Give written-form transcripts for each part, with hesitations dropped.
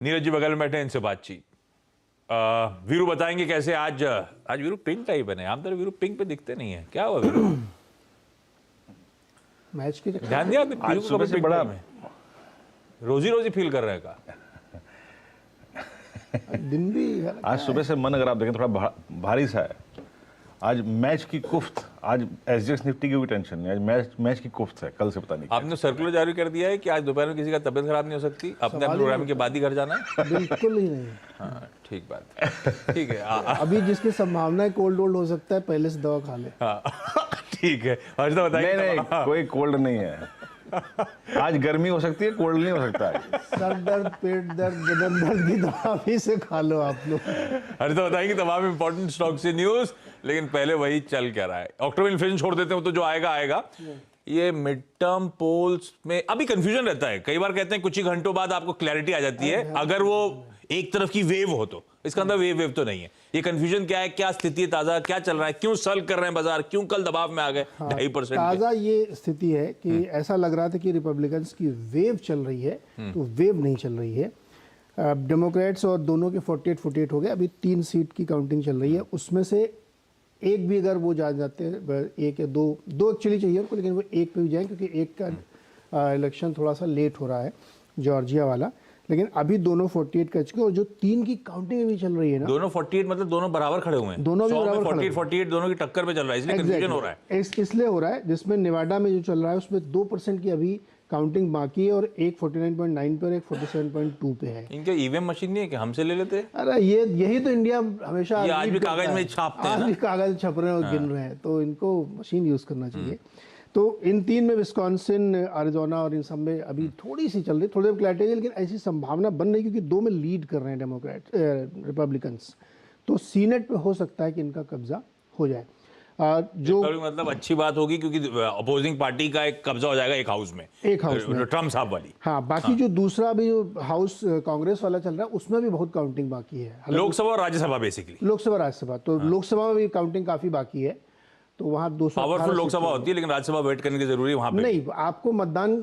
नीरज जी बगल में बैठे हैं, इनसे बातचीत। वीरू बताएंगे कैसे आज वीरू पिंक टाइप बने। आमतौर वीरू पिंक पे दिखते नहीं है, क्या हुआ वीरू? मैच के ध्यान दिया आपने? आज सुबह से बड़ा रोजी रोजी फील कर रहे हैं का? दिन भी आज सुबह से मन अगर आप देखें थोड़ा भारी सा है। आज मैच की कुफ्त, आज एसजीएक्स निफ्टी की भी टेंशन नहीं, आज मैच की कुफ्त है, कल से पता नहीं। आपने सर्कुलर जारी कर दिया है कि आज दोपहर में किसी का तबीयत खराब नहीं हो सकती, अपने प्रोग्राम के बाद ही घर जाना है? बिल्कुल ही नहीं। हाँ ठीक बात, ठीक है। अभी जिसकी संभावना है कोल्ड वोल्ड हो सकता है, पहले से दवा खा ले। ठीक है, हर्षदा बताइए। नहीं, कोई कोल्ड नहीं है। आज गर्मी हो सकती है, कोल्ड नहीं हो सकता है। सर दर्द, पेट दर्द, बदन दर्द की दवा भी से खा लो आप लोग। हर्षदा बताएंगे तमाम इंपॉर्टेंट स्टॉक से न्यूज, लेकिन पहले वही चल क्या रहा है। अक्टूबर इन्फ्लेशन छोड़ देते हैं, तो जो आएगा आएगा। ये मिड टर्म पोल्स में अभी कंफ्यूजन रहता है। कई बार कहते हैं कुछ ही घंटों बाद आपको क्लैरिटी आ जाती है, अगर वो एक तरफ की वेव हो तो। इसका अंदर वेव तो नहीं है। ये कंफ्यूजन क्या है, क्या स्थिति है, ताजा क्या चल रहा है, क्यों सेल कर रहे हैं बाजार, क्यों कल दबाव में आ गए 2.5%? ताजा ये स्थिति है कि ऐसा लग रहा था कि रिपब्लिकन्स की वेव चल रही है, तो वेव नहीं चल रही है। डेमोक्रेट्स और दोनों के 48-48 हो गए। अभी 3 सीट की काउंटिंग चल रही है, उसमें से एक भी अगर वो जा जाते हैं, एक या दो एक्चुअली चाहिए उनको, लेकिन वो एक पे भी जाएं क्योंकि एक का इलेक्शन थोड़ा सा लेट हो रहा है, जॉर्जिया वाला। लेकिन अभी दोनों 48 कर चुके, और जो 3 की काउंटिंग भी चल रही है ना, दोनों 48 मतलब दोनों बराबर खड़े हुए हैं, दोनों भी बराबर 48 दोनों की टक्कर पे चल रहा है, इसलिए कंफ्यूजन हो रहा है। इसलिए हो रहा है, जिसमें नेवाडा में जो चल रहा है उसमें 2% की अभी काउंटिंग बाकी है, और एक 49.9 पे और एक 47.2 पे है। इनके ईवीएम मशीन नहीं है कि हमसे ले लेते? अरे यही तो इंडिया हमेशा आज भी कागज में छापते हैं, आज भी कागज छप रहे हैं और गिन रहे हैं, तो इनको मशीन यूज करना चाहिए। तो इन 3 में विस्कॉन्सिन, अरिजोना और इन सब में अभी थोड़ी सी चल रही, थोड़ी देर क्लैरिटी है, लेकिन ऐसी संभावना बन रही क्योंकि 2 में लीड कर रहे हैं रिपब्लिकन्स। तो सीनेट पे हो सकता है कि इनका कब्जा हो जाए, जो मतलब अच्छी बात होगी, क्योंकि अपोजिंग पार्टी का एक कब्जा हो जाएगा एक हाउस में, ट्रम्प साहब वाली। हाँ, बाकी जो दूसरा भी जो हाउस कांग्रेस वाला चल रहा है उसमें भी बहुत काउंटिंग बाकी है। लोकसभा और राज्यसभा बेसिकली, लोकसभा राज्यसभा, तो लोकसभा में भी काउंटिंग काफी बाकी है। तो वहाँ 200 पावरफुल लोकसभा होती है, लेकिन राज्यसभा वेट करने की जरूरी है वहाँ पे नहीं। आपको मतदान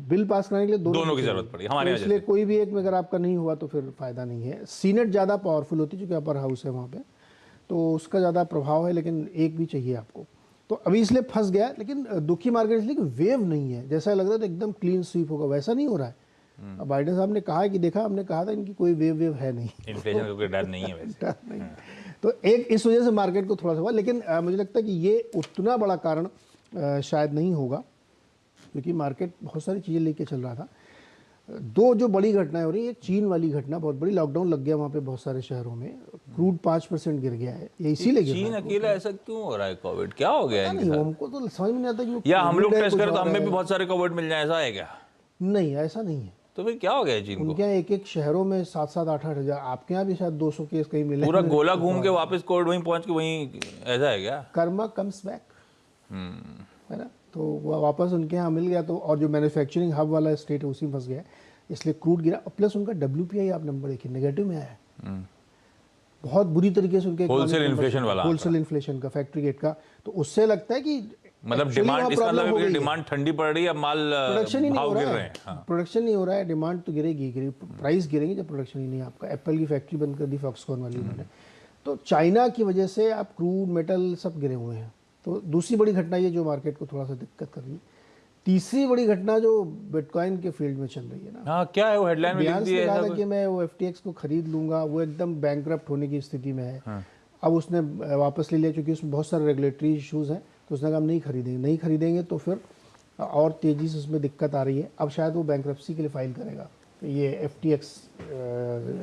बिल पास करने के लिए दोनों की जरूरत पड़ी हमारे, इसलिए कोई भी एक में अगर आपका नहीं हुआ तो फिर फायदा नहीं है। सीनेट ज़्यादा पावरफुल होती है क्योंकि अपर हाउस है वहाँ पे, तो उसका ज़्यादा प्रभाव है, लेकिन एक भी चाहिए आपको। तो अभी इसलिए फंस गया, लेकिन दुखी मार्केट इसलिए कि वेव नहीं है। जैसा लग रहा था एकदम क्लीन स्वीप होगा, वैसा नहीं हो रहा है। बाइडेन साहब ने कहा है कि देखा, हमने कहा था इनकी कोई वेव है नहीं, इन्फ्लेशन का कोई डर नहीं है वैसे। डर नहीं। तो एक इस वजह से मार्केट को थोड़ा सा हुआ, लेकिन मुझे लगता है कि ये उतना बड़ा कारण शायद नहीं होगा, क्योंकि मार्केट बहुत सारी चीज़ें लेके चल रहा था। 2 जो बड़ी घटनाएं हो रही है, एक चीन वाली घटना बहुत बड़ी, लॉकडाउन लग गया वहाँ पे बहुत सारे शहरों में, क्रूड 5% गिर गया है। ये इसीलिए चीन अकेला ऐसा क्यों हो रहा है? कोविड क्या हो गया है? हमको तो समझ में नहीं आता कि या हम लोग टेस्ट करें तो हमें भी बहुत सारे कोविड मिल जाए, ऐसा है क्या? नहीं, ऐसा नहीं है। तो फिर क्या हो गया चीन को? उनके यहाँ एक शहरों में 7-7, 8-8 हज़ार, आपके यहाँ भी शायद 200 केस कहीं मिले, पूरा गोला घूम के वापस कोविड वहीं पहुंच के वहीं, ऐसा है क्या? कर्मा कम्स बैक, है ना। तो वो वापस उनके यहाँ मिल गया, तो और जो मैन्युफैक्चरिंग हब वाला स्टेट है उसी में फंस गया, इसलिए क्रूड गिरा। प्लस उनका WPI आप नंबर देखिए, नेगेटिव में आया है, बहुत बुरी तरीके से उनके होलसेल इन्फ्लेशन वाला, होलसेल इन्फ्लेशन का, फैक्ट्री गेट का। तो उससे लगता है कि मतलब डिमांड, इसका मतलब है कि डिमांड ठंडी पड़ रही है, माल प्रोडक्शन ही नहीं हो रहा है। हाँ। प्रोडक्शन नहीं हो रहा है, डिमांड तो गिरेगी, प्राइस गिरेंगे जब प्रोडक्शन ही नहीं। आपका एप्पल की फैक्ट्री बंद कर दी, फॉक्सकॉन वाली उन्होंने। तो चाइना की वजह से आप क्रूड, मेटल सब गिरे हुए हैं। तो दूसरी बड़ी घटना ये जो मार्केट को थोड़ा सा दिक्कत कर रही है। तीसरी बड़ी घटना जो बिटकॉइन के फील्ड में चल रही है ना, हाँ, क्या है वो? हेडलाइन में लिख दिया है कि मैं वो FTX को खरीद लूंगा, वो एकदम बैंकरप्ट होने की स्थिति में है। हाँ। अब उसने वापस ले लिया क्योंकि उसमें बहुत सारे रेगुलेटरी इश्यूज हैं, तो उसने कहा हम नहीं खरीदेंगे तो फिर और तेज़ी से उसमें दिक्कत आ रही है। अब शायद वो बैंकरप्सी के लिए फाइल करेगा, ये FTX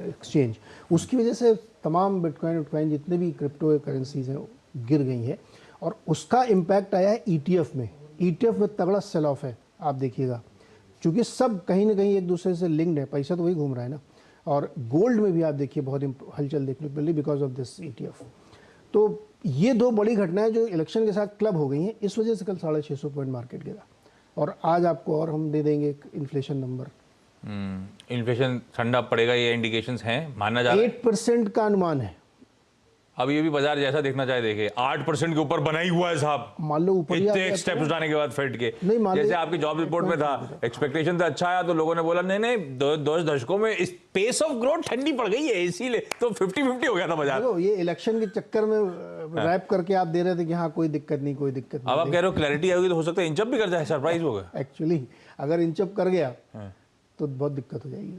एक्सचेंज। उसकी वजह से तमाम बिटकॉइन जितने भी क्रिप्टो करेंसीज हैं गिर गई हैं, और उसका इम्पैक्ट आया है ETF में। ETF में तगड़ा सेल ऑफ है, आप देखिएगा, क्योंकि सब कहीं ना कहीं एक दूसरे से लिंक्ड है, पैसा तो वही घूम रहा है ना। और गोल्ड में भी आप देखिए बहुत हलचल देखने को मिल रही बिकॉज ऑफ दिस ETF। तो ये 2 बड़ी घटनाएं जो इलेक्शन के साथ क्लब हो गई हैं, इस वजह से कल 650 पॉइंट मार्केट गिरा। और आज आपको और हम दे देंगे एक इन्फ्लेशन नंबर। इन्फ्लेशन ठंडा पड़ेगा, ये इंडिकेशंस हैं, माना जा रहा है। 8% का अनुमान है अब ये भी बाजार जैसा देखना चाहे देखे, 8% के ऊपर बना ही हुआ है साहब। मान लो ऊपर ही आ इतने गया स्टेप्स उठाने के बाद फेड के, नहीं, मान जैसे लो- आपकी जॉब रिपोर्ट में था, एक्सपेक्टेशन था अच्छा आया तो लोगों ने बोला नहीं नहीं 10 दशकों में इस पेस ऑफ ग्रोथ ठंडी पड़ गई है इसीलिए तो 50-50 हो गया था बाजार। देखो ये इलेक्शन के चक्कर में रैप करके आप दे रहे थे कि हाँ कोई दिक्कत नहीं, कोई दिक्कत अब आप कह रहे हो क्लैरिटी आएगी तो हो सकता है इंचअप भी कर जाए, सरप्राइज होगा। नहीं। एक्चुअली अगर इंचअप कर गया तो बहुत दिक्कत हो जाएगी।